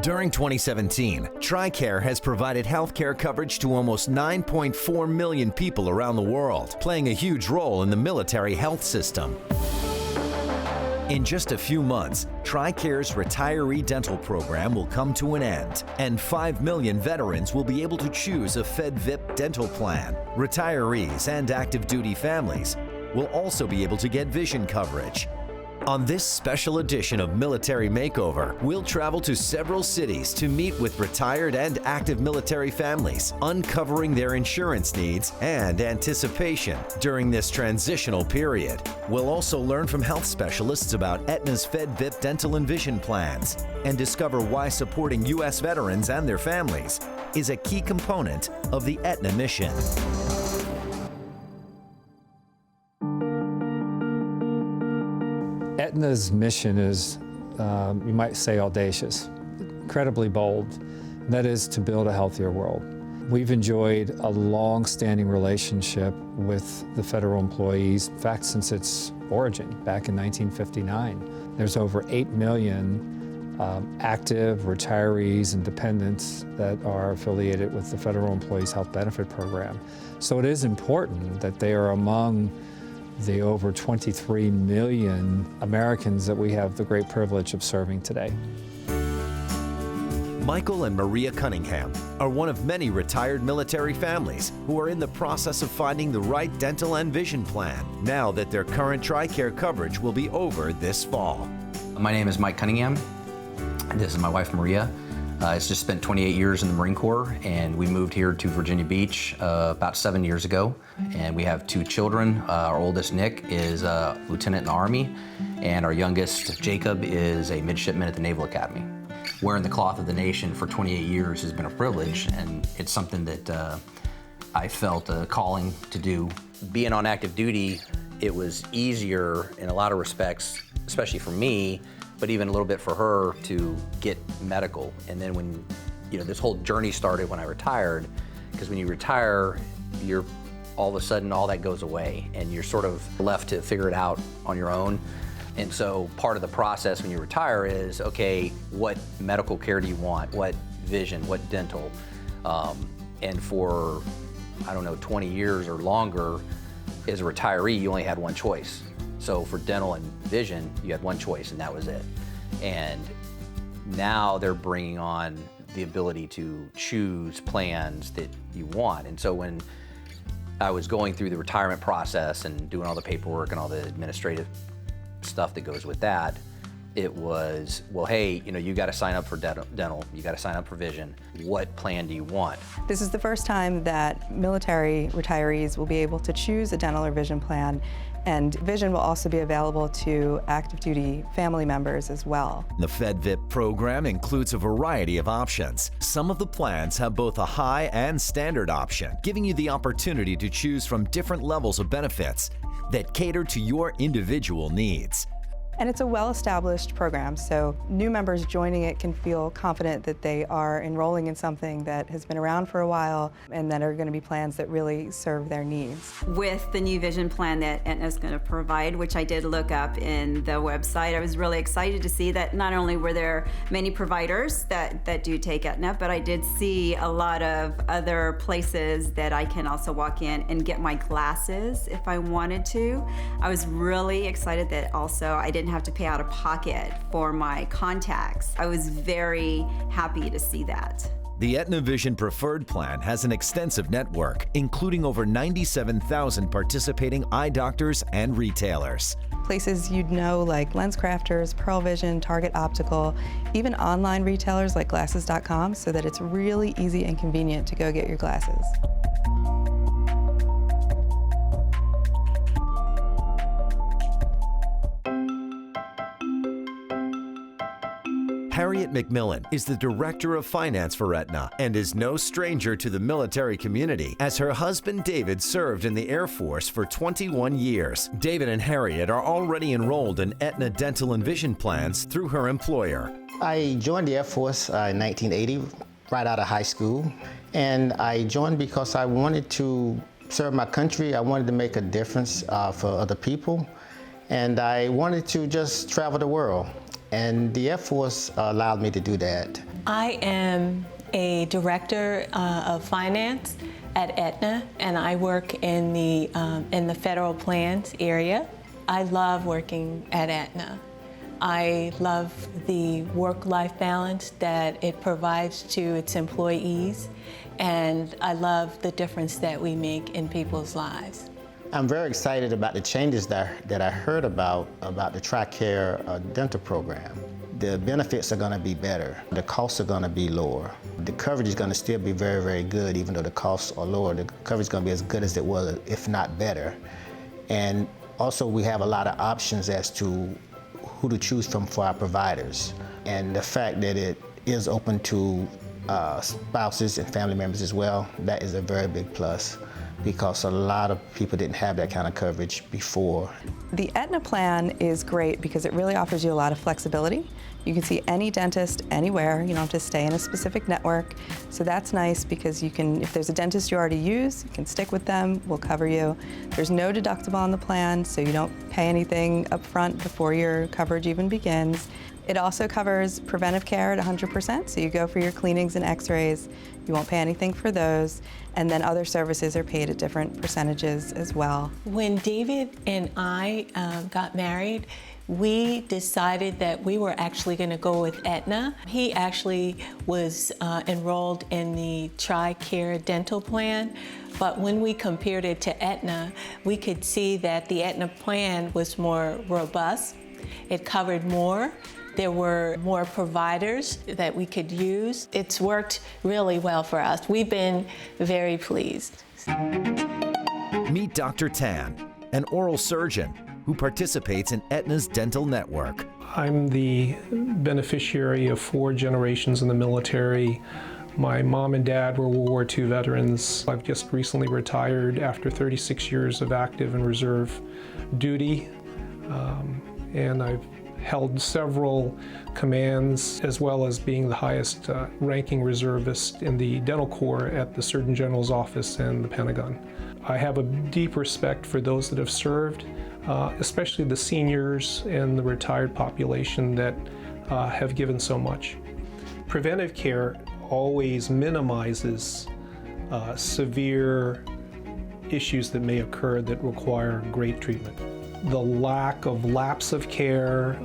During 2017, TRICARE has provided healthcare coverage to almost 9.4 million people around the world, playing a huge role in the military health system. In just a few months, TRICARE's Retiree Dental Program will come to an end, and 5 million veterans will be able to choose a FEDVIP dental plan. Retirees and active duty families will also be able to get vision coverage. On this special edition of Military Makeover, we'll travel to several cities to meet with retired and active military families, uncovering their insurance needs and anticipation during this transitional period. We'll also learn from health specialists about Aetna's FEDVIP dental and vision plans and discover why supporting U.S. veterans and their families is a key component of the Aetna mission. Aetna's mission is, you might say, audacious, incredibly bold, and that is to build a healthier world. We've enjoyed a long-standing relationship with the federal employees, in fact, since its origin back in 1959. There's over 8 million active retirees and dependents that are affiliated with the Federal Employees Health Benefit Program. So it is important that they are among the over 23 million Americans that we have the great privilege of serving today. Michael and Maria Cunningham are one of many retired military families who are in the process of finding the right dental and vision plan now that their current TRICARE coverage will be over this fall. My name is Mike Cunningham. This is my wife, Maria. It's just spent 28 years in the Marine Corps, and we moved here to Virginia Beach about 7 years ago. And we have 2 children. Our oldest, Nick, is a lieutenant in the Army, and our youngest, Jacob, is a midshipman at the Naval Academy. Wearing the cloth of the nation for 28 years has been a privilege, and it's something that I felt a calling to do. Being on active duty, it was easier in a lot of respects, especially for me, but even a little bit for her, to get medical. And then when, this whole journey started when I retired, because when you retire, you're all of a sudden all that goes away and you're sort of left to figure it out on your own. And so part of the process when you retire is, okay, what medical care do you want? What vision, what dental? And for, 20 years or longer, as a retiree, you only had one choice. So for dental and vision, you had one choice and that was it. And now they're bringing on the ability to choose plans that you want. And so when I was going through the retirement process and doing all the paperwork and all the administrative stuff that goes with that, it was, well, hey, you got to sign up for dental, you got to sign up for vision. What plan do you want? This is the first time that military retirees will be able to choose a dental or vision plan, and vision will also be available to active duty family members as well. The FEDVIP program includes a variety of options. Some of the plans have both a high and standard option, giving you the opportunity to choose from different levels of benefits that cater to your individual needs. And it's a well-established program, so new members joining it can feel confident that they are enrolling in something that has been around for a while and that are going to be plans that really serve their needs. With the new vision plan that Aetna is going to provide, which I did look up in the website, I was really excited to see that not only were there many providers that do take Aetna, but I did see a lot of other places that I can also walk in and get my glasses if I wanted to. I was really excited that also I didn't have to pay out of pocket for my contacts. I was very happy to see that. The Aetna Vision Preferred Plan has an extensive network, including over 97,000 participating eye doctors and retailers. Places you'd know like Lens Crafters, Pearl Vision, Target Optical, even online retailers like glasses.com, so that it's really easy and convenient to go get your glasses. Harriet McMillan is the Director of Finance for Aetna and is no stranger to the military community, as her husband David served in the Air Force for 21 years. David and Harriet are already enrolled in Aetna dental and vision plans through her employer. I joined the Air Force in 1980, right out of high school, and I joined because I wanted to serve my country. I wanted to make a difference for other people, and I wanted to just travel the world. And the Air Force allowed me to do that. I am a director of finance at Aetna, and I work in the federal plans area. I love working at Aetna. I love the work-life balance that it provides to its employees, and I love the difference that we make in people's lives. I'm very excited about the changes that I heard about the TRICARE Dental Program. The benefits are going to be better. The costs are going to be lower. The coverage is going to still be very, very good, even though the costs are lower. The coverage is going to be as good as it was, if not better. And also, we have a lot of options as to who to choose from for our providers. And the fact that it is open to spouses and family members as well, that is a very big plus, because a lot of people didn't have that kind of coverage before. The Aetna plan is great because it really offers you a lot of flexibility. You can see any dentist anywhere. You don't have to stay in a specific network. So that's nice because you can, if there's a dentist you already use, you can stick with them, we'll cover you. There's no deductible on the plan, so you don't pay anything up front before your coverage even begins. It also covers preventive care at 100%, so you go for your cleanings and x-rays, you won't pay anything for those, and then other services are paid at different percentages as well. When David and I got married, we decided that we were actually going to go with Aetna. He actually was enrolled in the TRICARE Dental Plan, but when we compared it to Aetna, we could see that the Aetna plan was more robust. It covered more. There were more providers that we could use. It's worked really well for us. We've been very pleased. Meet Dr. Tan, an oral surgeon who participates in Aetna's dental network. I'm the beneficiary of 4 generations in the military. My mom and dad were World War II veterans. I've just recently retired after 36 years of active and reserve duty, and I've held several commands, as well as being the highest ranking reservist in the dental corps at the Surgeon General's office and the Pentagon. I have a deep respect for those that have served, especially the seniors and the retired population that have given so much. Preventive care always minimizes severe issues that may occur that require great treatment. The lack of lapse of care,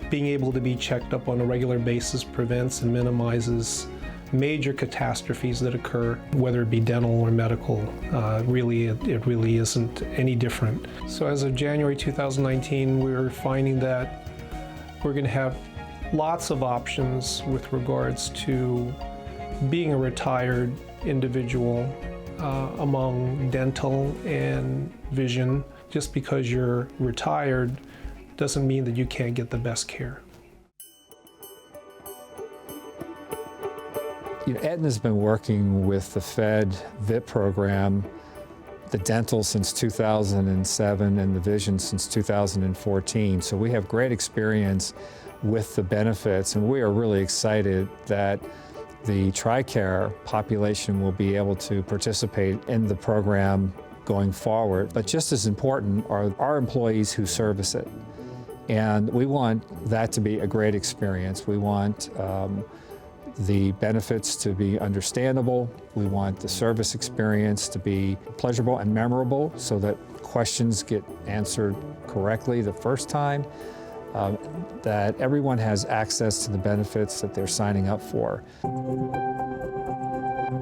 being able to be checked up on a regular basis prevents and minimizes major catastrophes that occur, whether it be dental or medical. It really isn't any different. So as of January 2019, we're finding that we're going to have lots of options with regards to being a retired individual among dental and vision. Just because you're retired doesn't mean that you can't get the best care. Aetna's been working with the FEDVIP program, the dental since 2007 and the vision since 2014. So we have great experience with the benefits, and we are really excited that the TRICARE population will be able to participate in the program going forward. But just as important are our employees who service it. And we want that to be a great experience. We want the benefits to be understandable. We want the service experience to be pleasurable and memorable so that questions get answered correctly the first time, that everyone has access to the benefits that they're signing up for.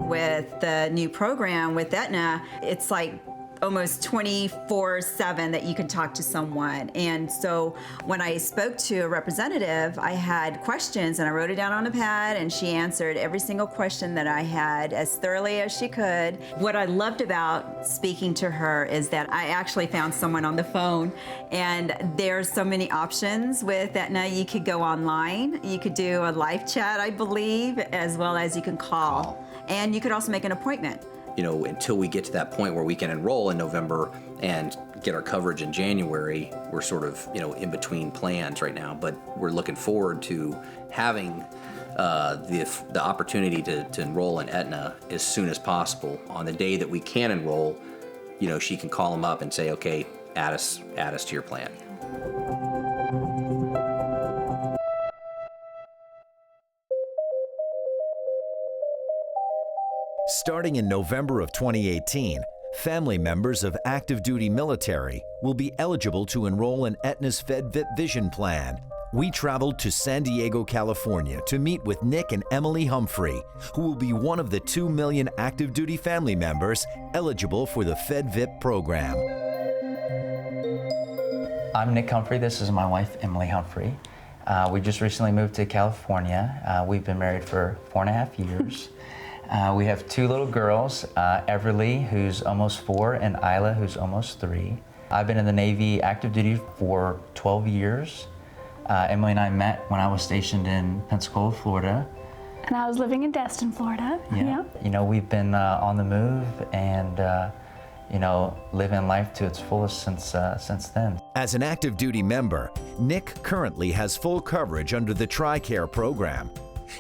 With the new program with Aetna, it's like almost 24/7 that you can talk to someone. And so when I spoke to a representative, I had questions and I wrote it down on a pad, and she answered every single question that I had as thoroughly as she could. What I loved about speaking to her is that I actually found someone on the phone, and there's so many options with Aetna. You could go online, you could do a live chat, I believe, as well as you can call. And you could also make an appointment. Until we get to that point where we can enroll in November and get our coverage in January, we're sort of, in between plans right now. But we're looking forward to having the opportunity to enroll in Aetna as soon as possible. On the day that we can enroll, she can call them up and say, okay, add us to your plan. Starting in November of 2018, family members of active duty military will be eligible to enroll in Aetna's FEDVIP Vision Plan. We traveled to San Diego, California to meet with Nick and Emily Humphrey, who will be one of the 2 million active duty family members eligible for the FEDVIP program. I'm Nick Humphrey. This is my wife, Emily Humphrey. We just recently moved to California. We've been married for 4.5 years. We have 2 little girls, Everly, who's almost 4, and Isla, who's almost 3. I've been in the Navy active duty for 12 years. Emily and I met when I was stationed in Pensacola, Florida. And I was living in Destin, Florida. Yeah. You know, we've been on the move and, you know, living life to its fullest since then. As an active duty member, Nick currently has full coverage under the TRICARE program.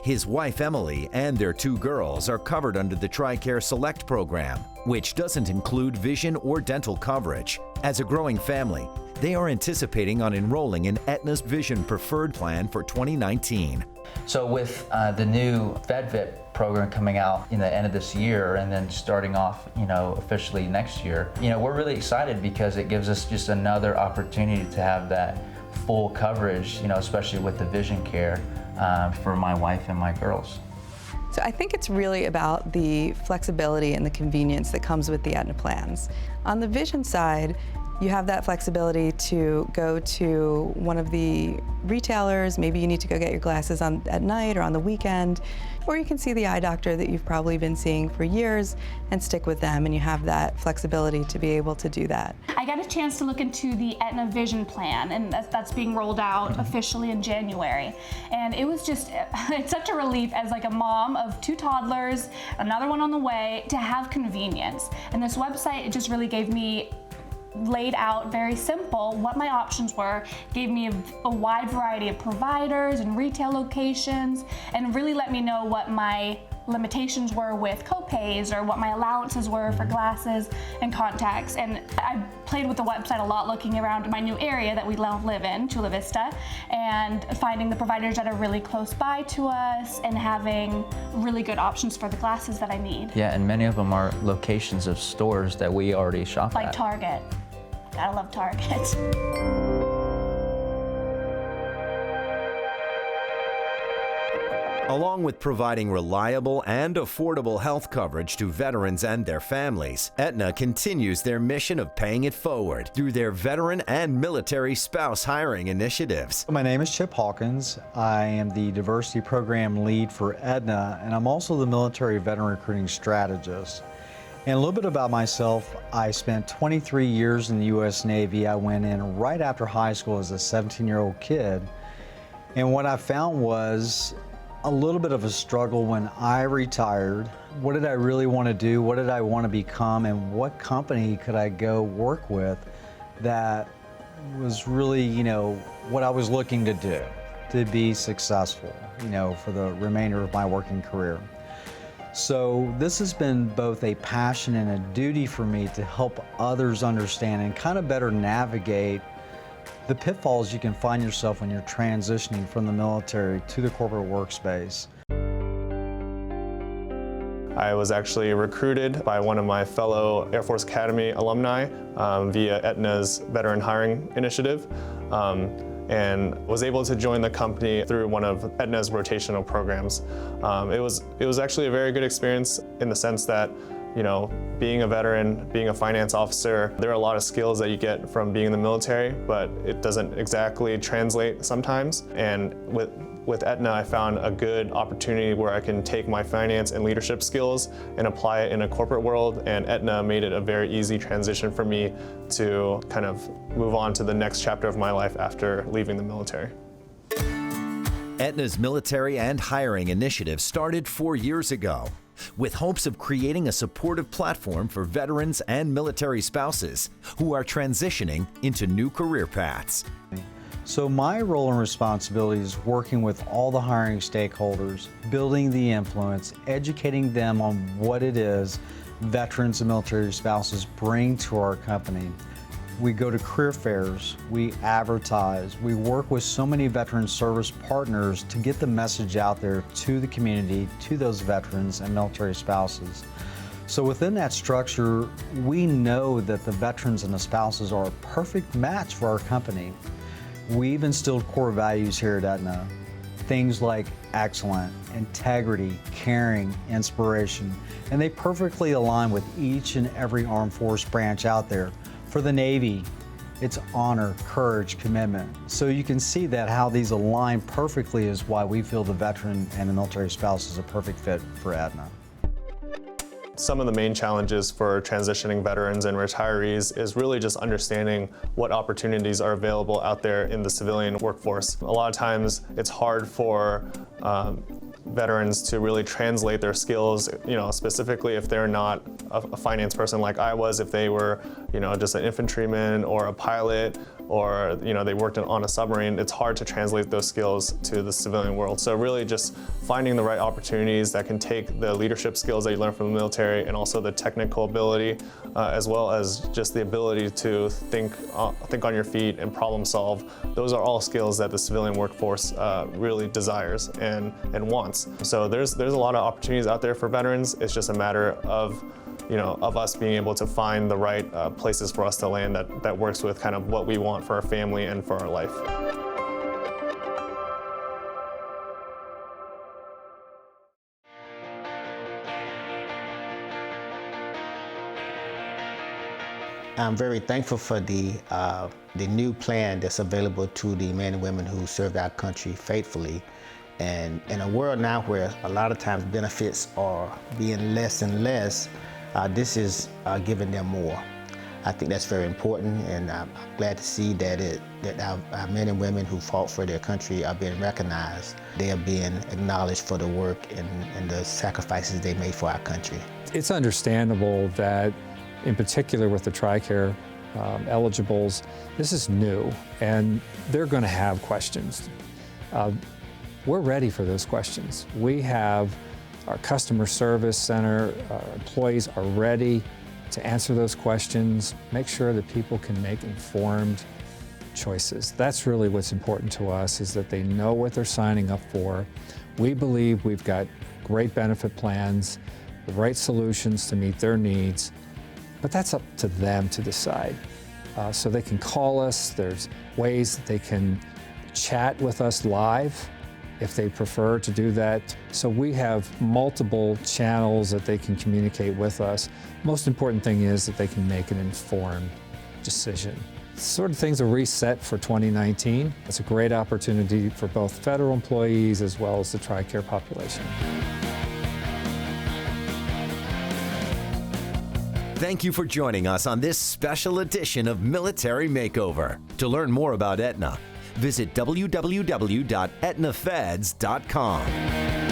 His wife Emily and their 2 girls are covered under the TRICARE Select program, which doesn't include vision or dental coverage. As a growing family, they are anticipating on enrolling in Aetna's Vision Preferred Plan for 2019. So with the new FEDVIP program coming out in the end of this year and then starting off, you know, officially next year, you know, we're really excited because it gives us just another opportunity to have that full coverage, you know, especially with the vision care for my wife and my girls. So I think it's really about the flexibility and the convenience that comes with the Aetna plans. On the vision side, you have that flexibility to go to one of the retailers. Maybe you need to go get your glasses at night or on the weekend, or you can see the eye doctor that you've probably been seeing for years and stick with them, and you have that flexibility to be able to do that. I got a chance to look into the Aetna Vision Plan, and that's being rolled out officially in January. And it was just, it's such a relief as like a mom of 2 toddlers, another one on the way, to have convenience. And this website, it just really gave me laid out very simple what my options were, gave me a wide variety of providers and retail locations, and really let me know what my limitations were with co-pays or what my allowances were for glasses and contacts. And I played with the website a lot, looking around my new area that we now live in, Chula Vista, and finding the providers that are really close by to us and having really good options for the glasses that I need. Yeah, and many of them are locations of stores that we already shop at. Like Target. Gotta love Target. Along with providing reliable and affordable health coverage to veterans and their families, Aetna continues their mission of paying it forward through their veteran and military spouse hiring initiatives. My name is Chip Hawkins. I am the diversity program lead for Aetna, and I'm also the military veteran recruiting strategist. And a little bit about myself, I spent 23 years in the U.S. Navy. I went in right after high school as a 17-year-old kid. And what I found was a little bit of a struggle when I retired. What did I really want to do? What did I want to become? And what company could I go work with that was really, you know, what I was looking to do to be successful, you know, for the remainder of my working career. So this has been both a passion and a duty for me to help others understand and kind of better navigate the pitfalls you can find yourself when you're transitioning from the military to the corporate workspace. I was actually recruited by one of my fellow Air Force Academy alumni via Aetna's Veteran Hiring Initiative. And was able to join the company through one of Aetna's rotational programs. It was actually a very good experience in the sense that, you know, being a veteran, being a finance officer, there are a lot of skills that you get from being in the military, but it doesn't exactly translate sometimes. And with Aetna, I found a good opportunity where I can take my finance and leadership skills and apply it in a corporate world, and Aetna made it a very easy transition for me to kind of move on to the next chapter of my life after leaving the military. Aetna's military and hiring initiative started 4 years ago, with hopes of creating a supportive platform for veterans and military spouses who are transitioning into new career paths. So my role and responsibility is working with all the hiring stakeholders, building the influence, educating them on what it is veterans and military spouses bring to our company, We go to career fairs, we advertise, we work with so many veteran service partners to get the message out there to the community, to those veterans and military spouses. So within that structure, we know that the veterans and the spouses are a perfect match for our company. We've instilled core values here at Aetna, things like excellent, integrity, caring, inspiration, and they perfectly align with each and every armed force branch out there. For the Navy, it's honor, courage, commitment. So you can see that how these align perfectly is why we feel the veteran and the military spouse is a perfect fit for Aetna. Some of the main challenges for transitioning veterans and retirees is really just understanding what opportunities are available out there in the civilian workforce. A lot of times it's hard for veterans to really translate their skills, specifically if they're not a finance person like I was, if they were, just an infantryman or a pilot, or they worked on a submarine. It's hard to translate those skills to the civilian world. So really just finding the right opportunities that can take the leadership skills that you learn from the military and also the technical ability, as well as just the ability to think on your feet and problem solve. Those are all skills that the civilian workforce really desires and wants. So there's a lot of opportunities out there for veterans. It's just a matter of us being able to find the right places for us to land that works with kind of what we want for our family and for our life. I'm very thankful for the new plan that's available to the men and women who served our country faithfully. And in a world now where a lot of times benefits are being less and less, this is giving them more. I think that's very important, and I'm glad to see that our men and women who fought for their country are being recognized. They are being acknowledged for the work and the sacrifices they made for our country. It's understandable that, in particular with the TRICARE eligibles, this is new, and they're going to have questions. We're ready for those questions. We have our customer service center, our employees are ready to answer those questions, make sure that people can make informed choices. That's really what's important to us, is that they know what they're signing up for. We believe we've got great benefit plans, the right solutions to meet their needs, but that's up to them to decide. So they can call us, there's ways that they can chat with us live if they prefer to do that. So we have multiple channels that they can communicate with us. Most important thing is that they can make an informed decision. Sort of things are reset for 2019. It's a great opportunity for both federal employees as well as the TRICARE population. Thank you for joining us on this special edition of Military Makeover. To learn more about Aetna, visit www.aetnafeds.com.